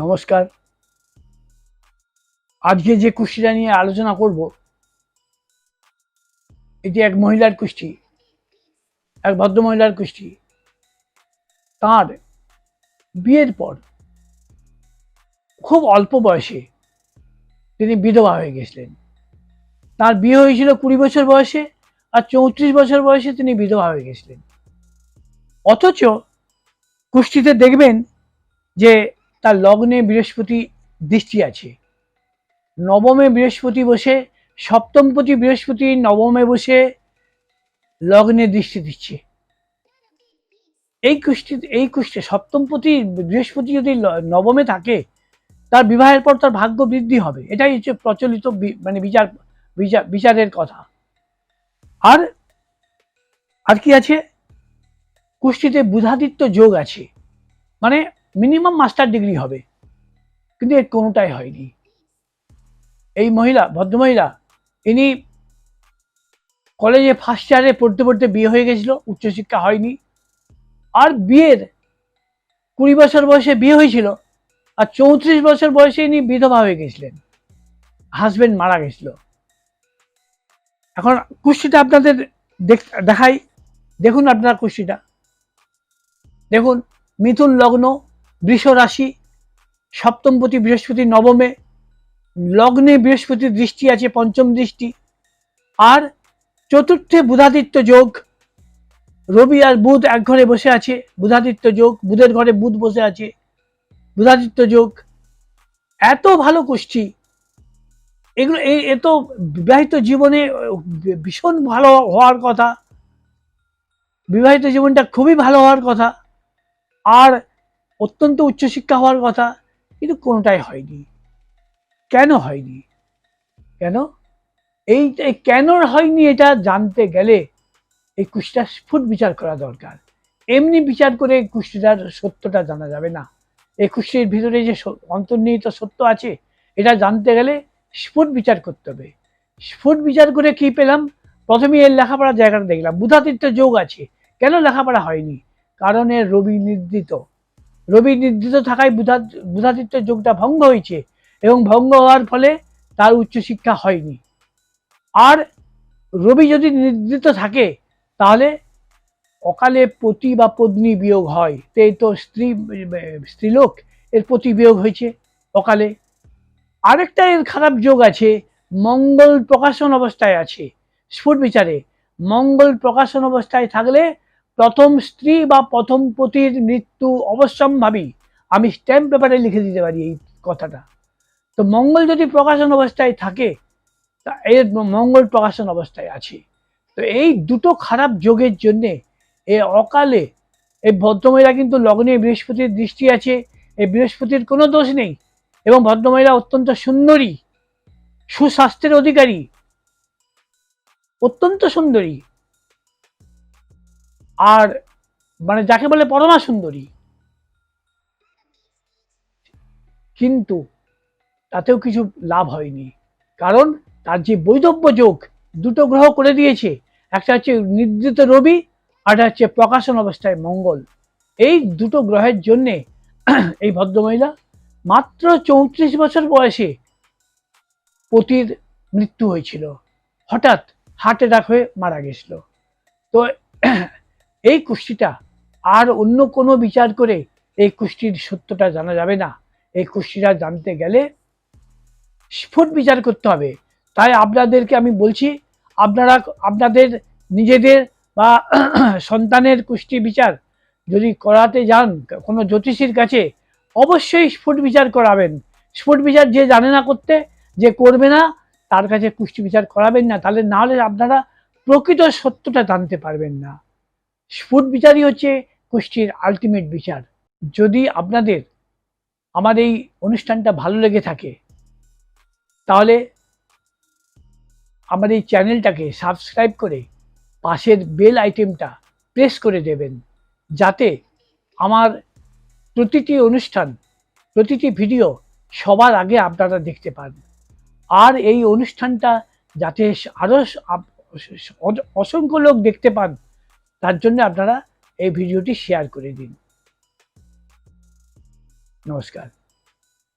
নমস্কার। আজকে যে কুষ্টিটা নিয়ে আলোচনা করব এটি এক মহিলার কুষ্টি, এক ভদ্রমহিলার কুষ্টি। তার বিয়ের পর খুব অল্প বয়সে তিনি বিধবা হয়ে গেছিলেন। তার বিয়ে হয়েছিল 20 বছর বয়সে, আর 34 বছর বয়সে তিনি বিধবা হয়ে গেছিলেন। অথচ কুষ্টিতে দেখবেন যে তার লগ্নে বৃহস্পতি দৃষ্টি আছে। নবমে বৃহস্পতি বসে, সপ্তমপতি বৃহস্পতি নবমে বসে লগ্নে দৃষ্টি দিচ্ছে। এই কুষ্ঠে সপ্তমপতি বৃহস্পতি যদি নবমে থাকে, তার বিবাহের পর তার ভাগ্য বৃদ্ধি হবে। এটাই হচ্ছে প্রচলিত মানে বিচারের কথা। আর আর কি আছে, কুষ্ঠিতে বুধাদিত্য যোগ আছে, মানে মিনিমাম মাস্টার ডিগ্রি হবে, কিন্তু এর কোনোটাই হয়নি। এই মহিলা, ভদ্রমহিলা, ইনি কলেজে ফার্স্ট ইয়ারে পড়তে পড়তে বিয়ে হয়ে গেছিল, উচ্চশিক্ষা হয়নি। আর বিয়ের 20 বছর বয়সে বিয়ে হয়েছিল, আর 34 বছর বয়সে ইনি বিধবা হয়ে গেছিলেন, হাজবেন্ড মারা গেছিল। এখন কুষ্ঠিটা আপনাদের দেখাই, দেখুন আপনারা কুষ্ঠিটা দেখুন। মিথুন লগ্ন, বৃষ রাশি, সপ্তমপতি বৃহস্পতি নবমে, লগ্নে বৃহস্পতির দৃষ্টি আছে, পঞ্চম দৃষ্টি। আর চতুর্থে বুধাদিত্য যোগ, রবি আর বুধ এক ঘরে বসে আছে, বুধাদিত্য যোগ, বুধের ঘরে বুধ বসে আছে, বুধাদিত্য যোগ। এত ভালো কুষ্টি, এগুলো এ তো বিবাহিত জীবনে ভীষণ ভালো হওয়ার কথা, বিবাহিত জীবনটা খুবই ভালো হওয়ার কথা, আর অত্যন্ত উচ্চশিক্ষা হওয়ার কথা, কিন্তু কোনোটাই হয়নি। কেন হয়নি? কেন এই কেন হয়নি এটা জানতে গেলে এই কুষ্টিটা স্ফুট বিচার করা দরকার। এমনি বিচার করে কুষ্টিটার সত্যটা জানা যাবে না। এই কুষ্টির ভিতরে যে অন্তর্নিহিত সত্য আছে, এটা জানতে গেলে স্ফুট বিচার করতে হবে। স্ফুট বিচার করে কি পেলাম? প্রথমে এর লেখাপড়ার জায়গাটা দেখলাম, বুধাদিত্য যোগ আছে। কেন লেখাপড়া হয়নি? কারণ এর রবি নির্দিত, রবি নির্দিত থাকায় বুধাদিত্য যোগটা ভঙ্গ হয়েছে, এবং ভঙ্গ হওয়ার ফলে তার উচ্চশিক্ষা হয়নি। আর রবি যদি নির্দিত থাকে, তাহলে অকালে পতি বা পত্নী বিয়োগ হয়। এই তো স্ত্রীলোক, এর পতি বিয়োগ হয়েছে অকালে। আরেকটা এর খারাপ যোগ আছে, মঙ্গল প্রকাশন অবস্থায় আছে। স্ফুট বিচারে মঙ্গল প্রকাশন অবস্থায় থাকলে প্রথম স্ত্রী বা প্রথম পতির মৃত্যু অবশ্যম্ভাবী। আমি স্ট্যাম্প পেপারে লিখে দিতে পারি এই কথাটা। তো মঙ্গল যদি প্রকাশন অবস্থায় থাকে, এর মঙ্গল প্রকাশন অবস্থায় আছে। তো এই দুটো খারাপ যোগের জন্যে এ অকালে, এই ভদ্রমহিলা কিন্তু লগ্নে বৃহস্পতির দৃষ্টি আছে, এই বৃহস্পতির কোনো দোষ নেই, এবং ভদ্রমহিলা অত্যন্ত সুন্দরী, সুস্বাস্থ্যের অধিকারী, অত্যন্ত সুন্দরী, আর মানে যাকে বলে পরমা সুন্দরী। কিন্তু তাতেও কিছু লাভ হয়নি, কারণ তার যে বৈধব্য যোগ দুটো গ্রহ করে দিয়েছে, একটা হচ্ছে নির্দিত রবি, আর একটা হচ্ছে প্রকাশন অবস্থায় মঙ্গল। এই দুটো গ্রহের জন্যে এই ভদ্রমহিলা মাত্র 34 বছর বয়সে পতির মৃত্যু হয়েছিল, হঠাৎ হার্ট অ্যাটাক হয়ে মারা গেছিল। তো এই কুষ্টিটা আর অন্য কোনো বিচার করে এই কুষ্টির সত্যটা জানা যাবে না। এই কুষ্টিটা জানতে গেলে স্ফুট বিচার করতে হবে। তাই আপনাদেরকে আমি বলছি, আপনারা আপনাদের নিজেদের বা সন্তানের কুষ্টি বিচার যদি করাতে যান কোনো জ্যোতিষীর কাছে, অবশ্যই স্ফুট বিচার করাবেন। স্ফুট বিচার যে জানে না করতে, যে করবে না, তার কাছে কুষ্টি বিচার করাবেন না। তাহলে না হলে আপনারা প্রকৃত সত্যটা জানতে পারবেন না। স্ফুট বিচারই হচ্ছে কুষ্টির আলটিমেট বিচার। যদি আপনাদের আমার এই অনুষ্ঠানটা ভালো লেগে থাকে, তাহলে আমার এই চ্যানেলটাকে সাবস্ক্রাইব করে পাশের বেল আইটেমটা প্রেস করে দেবেন, যাতে আমার প্রতিটি অনুষ্ঠান, প্রতিটি ভিডিও সবার আগে আপনারা দেখতে পান। আর এই অনুষ্ঠানটা যাতে আরও অসংখ্য লোক দেখতে পান, তার জন্য আপনারা এই ভিডিওটি শেয়ার করে দিন। নমস্কার।